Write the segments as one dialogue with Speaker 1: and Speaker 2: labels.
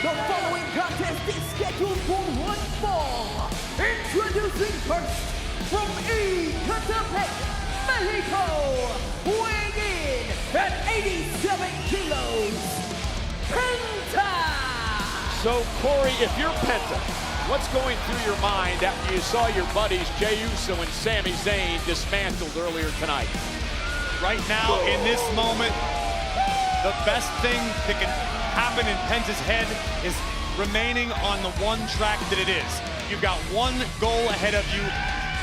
Speaker 1: The following contest is scheduled for one fall. Introducing first, from Ecatepec, Mexico, weighing in at 87 kilos, Penta!
Speaker 2: So, Corey, if you're Penta, what's going through your mind after you saw your buddies Jey Uso and Sami Zayn dismantled earlier tonight?
Speaker 3: Right now, in this moment, the best thing that can happen in Penta's head is remaining on the one track that it is. You've got one goal ahead of you: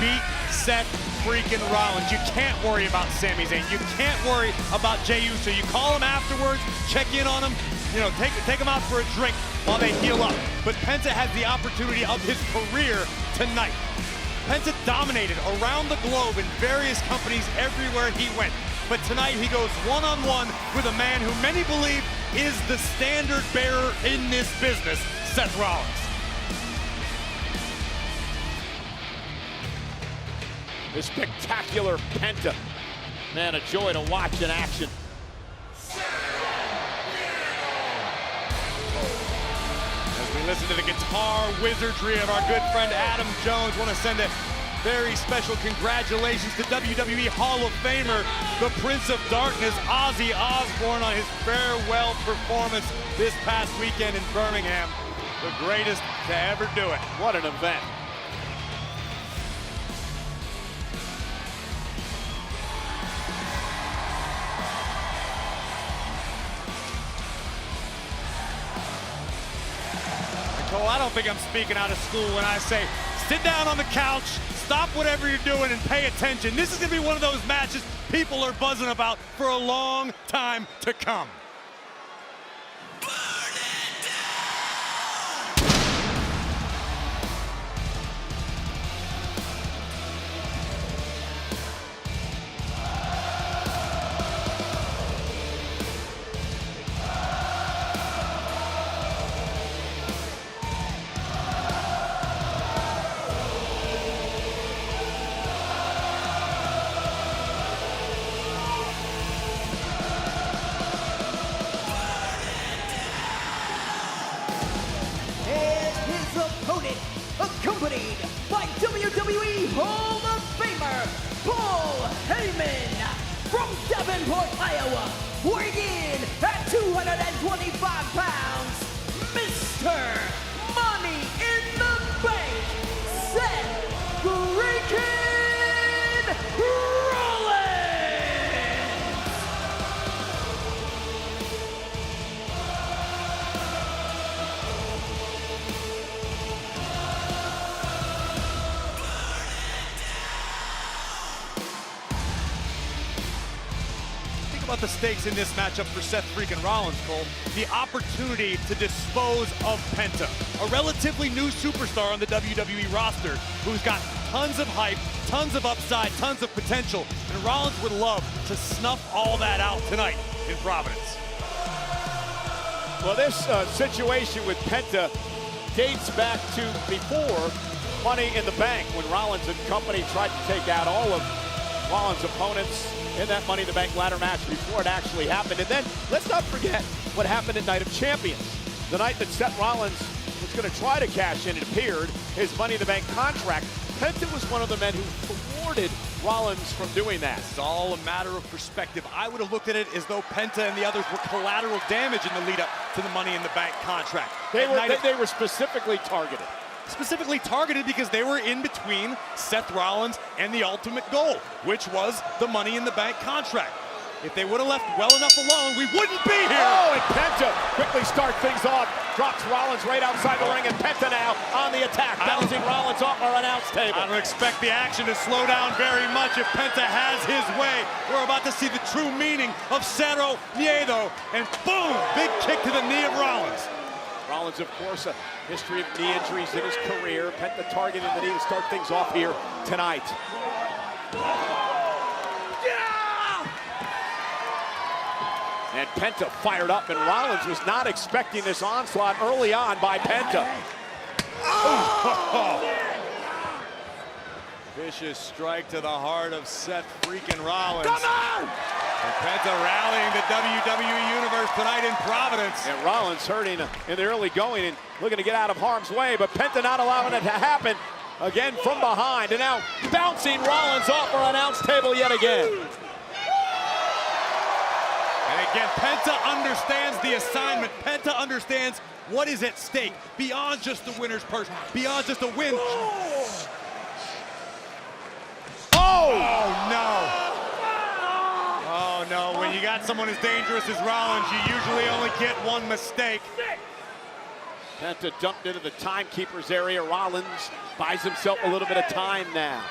Speaker 3: beat Seth freaking Rollins. You can't worry about Sami Zayn. You can't worry about Jey Uso. You call him afterwards, check in on him, you know, take him out for a drink while they heal up. But Penta has the opportunity of his career tonight. Penta dominated around the globe in various companies everywhere he went. But tonight he goes one-on-one with a man who many believe is the standard bearer in this business, Seth Rollins.
Speaker 2: The spectacular Penta. Man, a joy to watch in action.
Speaker 3: As we listen to the guitar wizardry of our good friend Adam Jones, want to send a very special congratulations to WWE Hall of Famer, the Prince of Darkness, Ozzy Osbourne, on his farewell performance this past weekend in Birmingham. The greatest to ever do it.
Speaker 2: What an event.
Speaker 3: Cole, I don't think I'm speaking out of school when I say, sit down on the couch, stop whatever you're doing and pay attention. This is gonna be one of those matches people are buzzing about for a long time to come.
Speaker 1: Accompanied by WWE Hall of Famer Paul Heyman, from Davenport, Iowa, weighing in at 225 pounds, Mr. Money in the Bank, Seth freaking Rollins!
Speaker 3: About the stakes in this matchup for Seth freaking Rollins, Cole. The opportunity to dispose of Penta, a relatively new superstar on the WWE roster who's got tons of hype, tons of upside, tons of potential, and Rollins would love to snuff all that out tonight in Providence.
Speaker 2: Well, this situation with Penta dates back to before Money in the Bank, when Rollins and company tried to take out all of Rollins' opponents in that Money in the Bank ladder match before it actually happened. And then let's not forget what happened at Night of Champions. The night that Seth Rollins was going to try to cash in, it appeared, his Money in the Bank contract. Penta was one of the men who thwarted Rollins from doing that.
Speaker 3: It's all a matter of perspective. I would have looked at it as though Penta and the others were collateral damage in the lead up to the Money in the Bank contract.
Speaker 2: They were specifically targeted.
Speaker 3: Specifically targeted because they were in between Seth Rollins and the ultimate goal, which was the Money in the Bank contract. If they would have left well enough alone, we wouldn't be here.
Speaker 2: Oh, and Penta quickly starts things off, drops Rollins right outside the ring, and Penta now on the attack, bouncing Rollins off our announce table.
Speaker 3: I don't expect the action to slow down very much if Penta has his way. We're about to see the true meaning of Cerro Miedo, and boom, big kick to the knee of Rollins.
Speaker 2: Rollins, of course, a history of knee injuries in his career. Penta targeting the knee to start things off here tonight. Yeah! And Penta fired up, and Rollins was not expecting this onslaught early on by Penta.
Speaker 3: Oh! Vicious strike to the heart of Seth freaking Rollins.
Speaker 2: Come on!
Speaker 3: And Penta rallying the WWE Universe tonight in Providence.
Speaker 2: And Rollins hurting in the early going and looking to get out of harm's way, but Penta not allowing it to happen. Again from behind, and now bouncing Rollins off our announce table yet again.
Speaker 3: And again, Penta understands the assignment. Penta understands what is at stake beyond just the winner's purse, beyond just a win. Oh no! Oh no, when you got someone as dangerous as Rollins, you usually only get one mistake.
Speaker 2: Penta dumped into the timekeeper's area. Rollins buys himself a little bit of time now.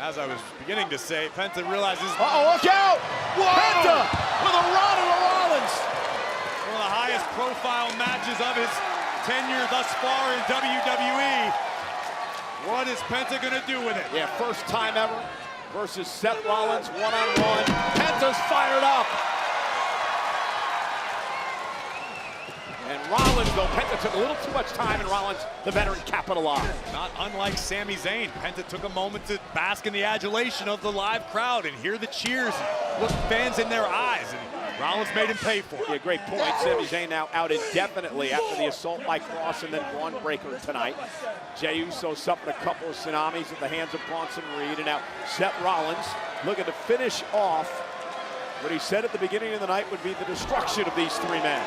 Speaker 3: As I was beginning to say, Penta realizes.
Speaker 2: Uh-oh, look out! Whoa! Penta with a run to Rollins.
Speaker 3: One of the highest profile matches of his tenure thus far in WWE. What is Penta gonna do with it?
Speaker 2: Yeah, first time ever versus Seth Rollins one-on-one. Penta's fired up. And Rollins, though, Penta took a little too much time, and Rollins, the veteran, capitalized.
Speaker 3: Not unlike Sami Zayn, Penta took a moment to bask in the adulation of the live crowd and hear the cheers, look fans in their eyes, and Rollins made him pay for it.
Speaker 2: Yeah, great point. Sami Zayn now out indefinitely after the assault by Cross and then Braun Breaker tonight. Jey Uso suffered a couple of tsunamis at the hands of Bronson Reed, and now Seth Rollins looking to finish off what he said at the beginning of the night would be the destruction of these three men.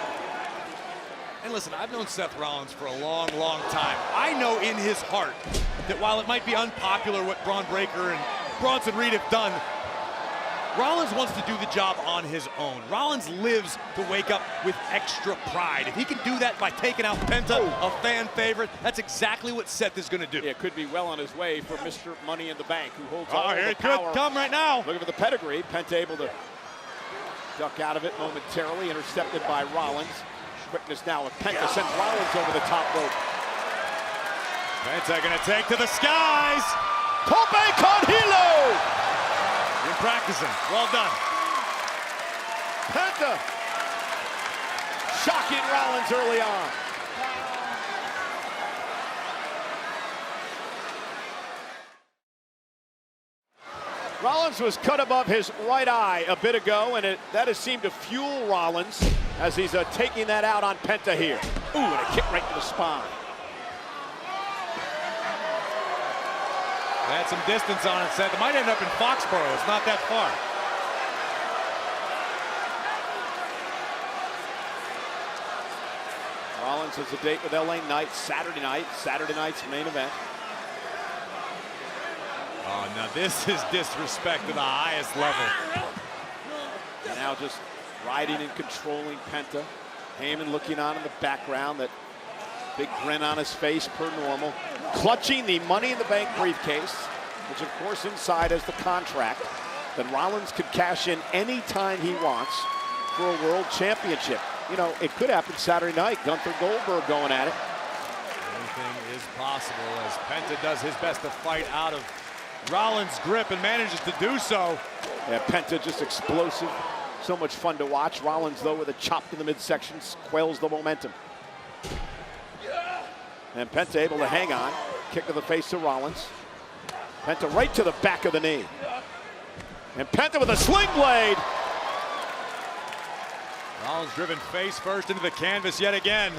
Speaker 3: And listen, I've known Seth Rollins for a long, long time. I know in his heart that while it might be unpopular what Braun Breaker and Bronson Reed have done, Rollins wants to do the job on his own. Rollins lives to wake up with extra pride. If he can do that by taking out Penta, a fan favorite, that's exactly what Seth is going to do.
Speaker 2: Yeah, could be well on his way for Mr. Money in the Bank, who holds all
Speaker 3: here
Speaker 2: the
Speaker 3: it
Speaker 2: power.
Speaker 3: could come right now.
Speaker 2: Looking for the pedigree. Penta able to duck out of it momentarily, intercepted by Rollins. Quickness now with Penta sends Rollins over the top rope.
Speaker 3: Penta gonna take to the skies.
Speaker 2: Tope con hilo!
Speaker 3: Been practicing, well done.
Speaker 2: Penta shocking Rollins early on. Rollins was cut above his right eye a bit ago, and that has seemed to fuel Rollins as he's taking that out on Penta here. Ooh, and a kick right to the spine.
Speaker 3: Had some distance on it, Seth. It might end up in Foxborough. It's not that far.
Speaker 2: Rollins has a date with LA Knight Saturday night. Saturday night's main event.
Speaker 3: Oh, now this is disrespect to the highest level.
Speaker 2: Now just riding and controlling Penta. Heyman looking on in the background, that big grin on his face per normal. Clutching the Money in the Bank briefcase, which of course inside has the contract that Rollins could cash in any time he wants for a world championship. You know, it could happen Saturday night. Gunther Goldberg going at it.
Speaker 3: Anything is possible as Penta does his best to fight out of Rollins' grip and manages to do so.
Speaker 2: Yeah, Penta just explosive. So much fun to watch. Rollins, though, with a chop to the midsection, quells the momentum. And Penta able to hang on. Kick to the face to Rollins. Penta right to the back of the knee. And Penta with a sling blade.
Speaker 3: Rollins driven face first into the canvas yet again.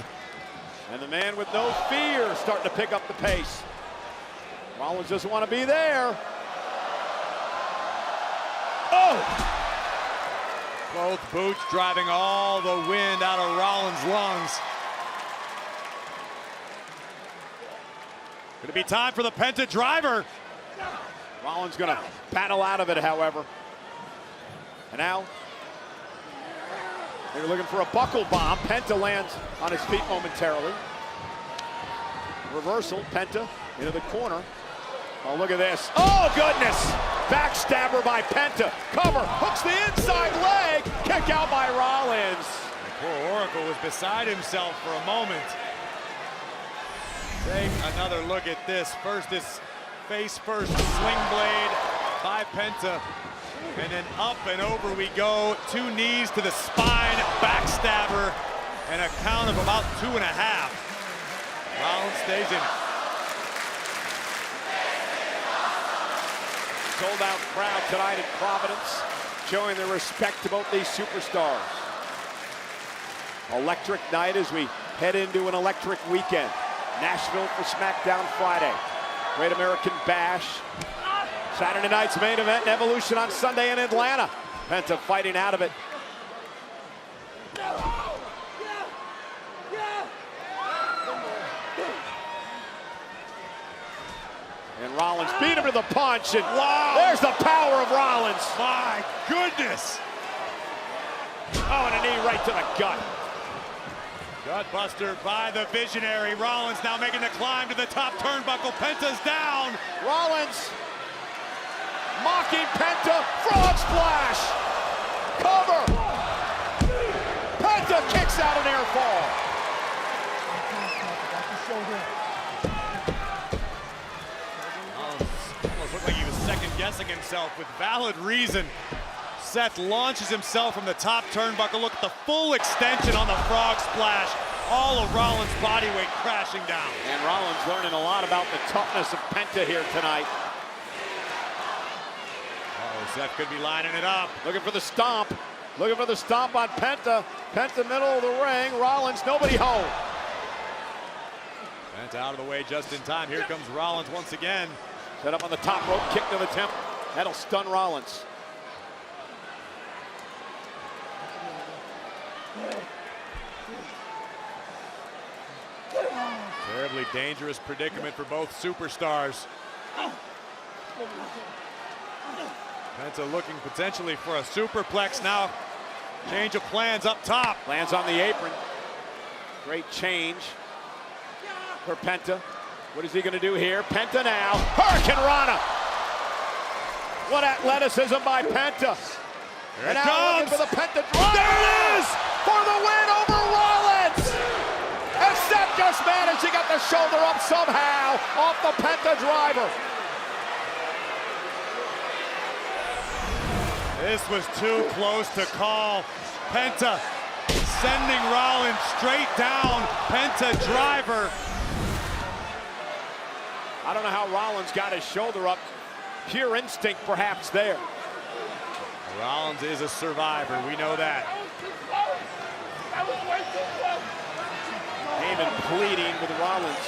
Speaker 2: And the man with no fear starting to pick up the pace. Rollins doesn't want to be there. Oh!
Speaker 3: Both boots driving all the wind out of Rollins' lungs. Gonna be time for the Penta driver.
Speaker 2: Rollins gonna battle out of it, however. And now, they're looking for a buckle bomb. Penta lands on his feet momentarily. Reversal, Penta into the corner. Oh, look at this. Oh, goodness! Backstabber by Penta. Cover, hooks the inside leg. Kick out by Rollins.
Speaker 3: The poor Oracle was beside himself for a moment. Take another look at this. First, this face first sling blade by Penta. And then up and over we go. 2 knees to the spine, backstabber, and a count of about 2.5. Rollins stays in.
Speaker 2: Sold out crowd tonight in Providence. showing the respect to both these superstars. Electric night as we head into an electric weekend. Nashville for SmackDown Friday. Great American Bash. Saturday night's main event and Evolution on Sunday in Atlanta. Penta fighting out of it. And Rollins beat him to the punch, and wow, there's the power of Rollins.
Speaker 3: My goodness.
Speaker 2: Oh, and a knee right to the gut.
Speaker 3: Gutbuster by the visionary. Rollins now making the climb to the top turnbuckle. Penta's down.
Speaker 2: Rollins mocking Penta. Frog splash. Cover. Penta kicks out an air fall.
Speaker 3: Almost looked like he was second guessing himself with valid reason. Seth launches himself from the top turnbuckle. Look at the full extension on the frog splash. All of Rollins' body weight crashing down.
Speaker 2: And Rollins learning a lot about the toughness of Penta here tonight.
Speaker 3: Oh, Seth could be lining it up.
Speaker 2: Looking for the stomp. Looking for the stomp on Penta. Penta middle of the ring. Rollins nobody home.
Speaker 3: Penta out of the way just in time. Here comes Rollins once again.
Speaker 2: Set up on the top rope. Kick to the temple. That'll stun Rollins.
Speaker 3: Terribly dangerous predicament for both superstars. Penta looking potentially for a superplex now. Change of plans up top.
Speaker 2: Lands on the apron. Great change for Penta. What is he going to do here? Penta now. Hurricane Rana. What athleticism by Penta.
Speaker 3: Here
Speaker 2: And
Speaker 3: it
Speaker 2: now
Speaker 3: comes.
Speaker 2: looking for the Penta drive. There it is for the win over Rollins. And Seth just managed to get the shoulder up somehow off the Penta driver.
Speaker 3: This was too close to call. Penta sending Rollins straight down. Penta driver.
Speaker 2: I don't know how Rollins got his shoulder up. Pure instinct perhaps there.
Speaker 3: Rollins is a survivor, we know that.
Speaker 2: Heyman pleading with Rollins.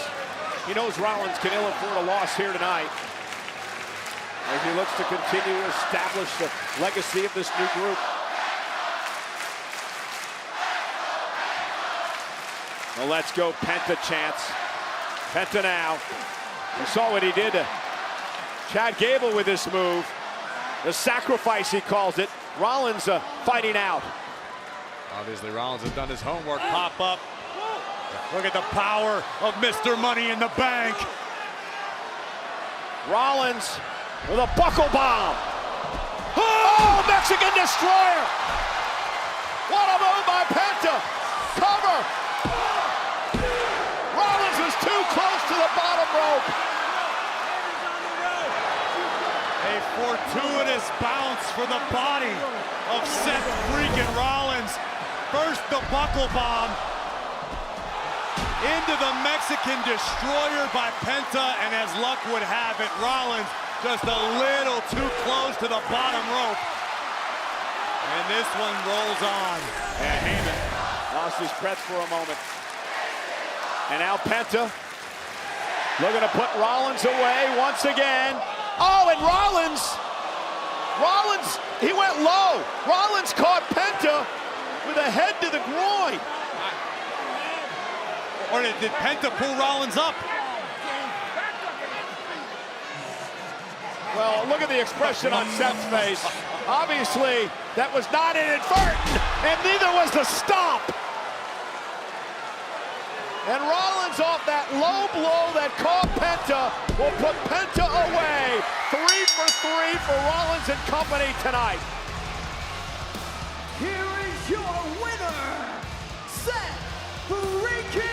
Speaker 2: He knows Rollins can ill afford a loss here tonight as he looks to continue to establish the legacy of this new group. Well, let's go Penta chance. Penta now. You saw what he did to Chad Gable with this move. The sacrifice, he calls it. Rollins fighting out.
Speaker 3: Obviously, Rollins has done his homework. Pop up. Look at the power of Mr. Money in the Bank.
Speaker 2: Rollins with a buckle bomb. Oh, Mexican Destroyer. What a move by Penta. Cover. Rollins was too close to the bottom rope.
Speaker 3: A fortuitous bounce for the body of Seth freaking Rollins. First the buckle bomb into the Mexican Destroyer by Penta, and as luck would have it, Rollins just a little too close to the bottom rope. And this one rolls on.
Speaker 2: And Heyman lost his breath for a moment. And now Penta looking to put Rollins away once again. Oh, and Rollins, he went low. Rollins caught Penta with a head to the groin.
Speaker 3: Or did Penta pull Rollins up?
Speaker 2: Well, look at the expression on Seth's face. Obviously, that was not inadvertent, and neither was the stomp. And Rollins off that low blow that caught Penta will put Penta away. 3 for 3 for Rollins and company tonight.
Speaker 1: Here is your winner, Seth freaking